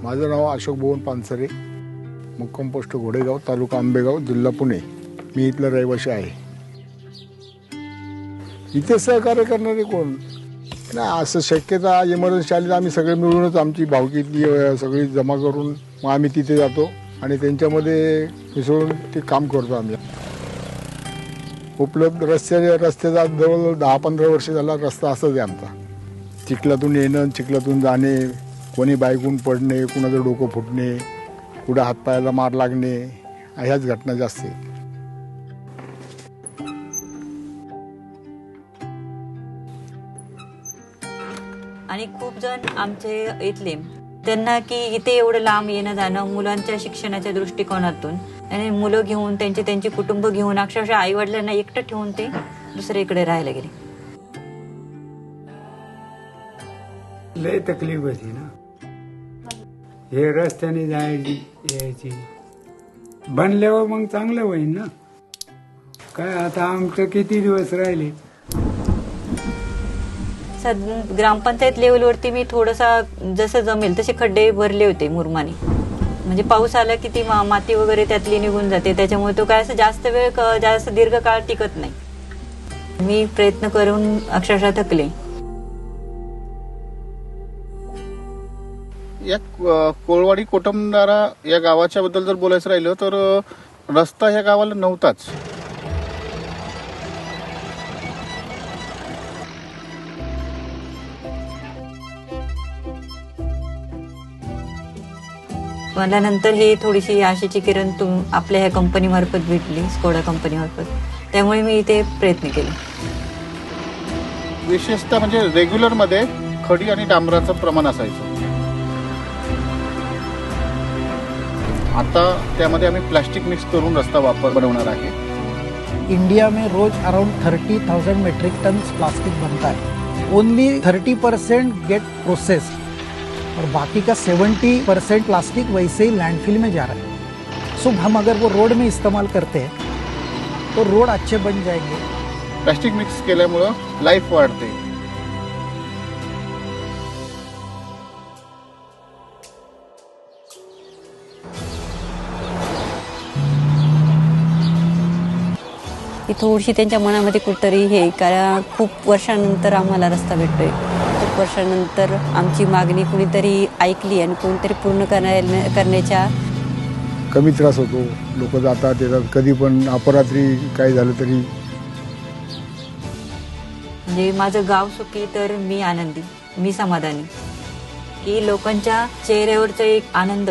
माझं नाव अशोक भुवन पानसरे, मुक्काम पोस्ट घोडेगाव, तालुका आंबेगाव, जिल्हा पुणे. मी इथला रहिवासी आहे. इथे सहकार्य करणारे कोण नाही, असं शक्यता इमर्जन्सी आली तर आम्ही सगळे मिळूनच आमची भावकीतली सगळी जमा करून मग आम्ही तिथे जातो आणि त्यांच्यामध्ये मिसळून ते काम करतो. आम्ही उपलब्ध रस्त्याचा जवळजवळ 10-15 वर्ष झाला रस्ता असाच आहे आमचा. चिखलातून येणं, चिखलातून जाणे, कोणी बाईकून पडणे, कुणाचं डोकं फुटणे, कुठं हातपायाला मार लागणे, ह्याच घटना जास्त आहेत. आणि खूप जण आमचे इथले त्यांना की इथे एवढं लांब येणं जाणं मुलांच्या शिक्षणाच्या दृष्टिकोनातून आणि मुलं घेऊन त्यांची कुटुंब घेऊन अक्षरशः आई वडिलांना एकटं ठेवून ते दुसरीकडे राहायला गेले. लय तकलीफ होती ना, हे रस्त्याने जायची यायची. बनल्यावर मग चांगलं होईल ना. काय आता आमचं किती दिवस राहिले. ग्रामपंचायत लेवलवरती मी थोडासा जसं जमेल तसे खड्डे भरले होते मुरमाने. म्हणजे पाऊस आला की ती माती वगैरे त्यातली निघून जाते, त्याच्यामुळे तो काय असं जास्त दीर्घ काळ टिकत नाही. मी प्रयत्न करून अक्षरशः थकले. या कोळवाडी कोटमदारा या गावाच्या बद्दल जर बोलायचं राहिलं तर रस्ता ह्या गावाला नव्हताच. मला नंतर हे थोडीशी आशेची किरण आपल्या ह्या कंपनीमार्फत भेटली, स्कोडा कंपनीमार्फत. त्यामुळे मी इथे प्रयत्न केले. विशेषतः म्हणजे रेग्युलर मध्ये खडी आणि डांबराचं प्रमाण असायचं. आता त्यामध्ये आम्ही प्लास्टिक मिक्स करून रस्ता बनवणार आहे. इंडिया में रोज अराउंड 30,000 मेट्रिक टन प्लास्टिक बनता है. ओनली 30% गेट प्रोसेस्ड और बाकी का 70% प्लास्टिक वैसे ही लैंडफिल में जा रहा है. सो हम अगर वो रोड में इस्तेमाल करते हैं तो रोड अच्छे बन जाएंगे. प्लास्टिक मिक्स केल्यामुळं लाईफ वाढते. ती थोडीशी त्यांच्या मनामध्ये कुठतरी हे, कारण खूप वर्षानंतर आम्हाला रस्ता भेटतोय. खूप वर्षानंतर आमची मागणी कुणीतरी ऐकली आणि कोणीतरी पूर्ण करण्याच्या. कमी त्रास होतो, लोक जातात येतात, कधी पण अपरात्री काही झालं तरी. म्हणजे माझं गाव सुखी तर मी आनंदी, मी समाधानी. की लोकांच्या चेहऱ्यावरचा एक आनंद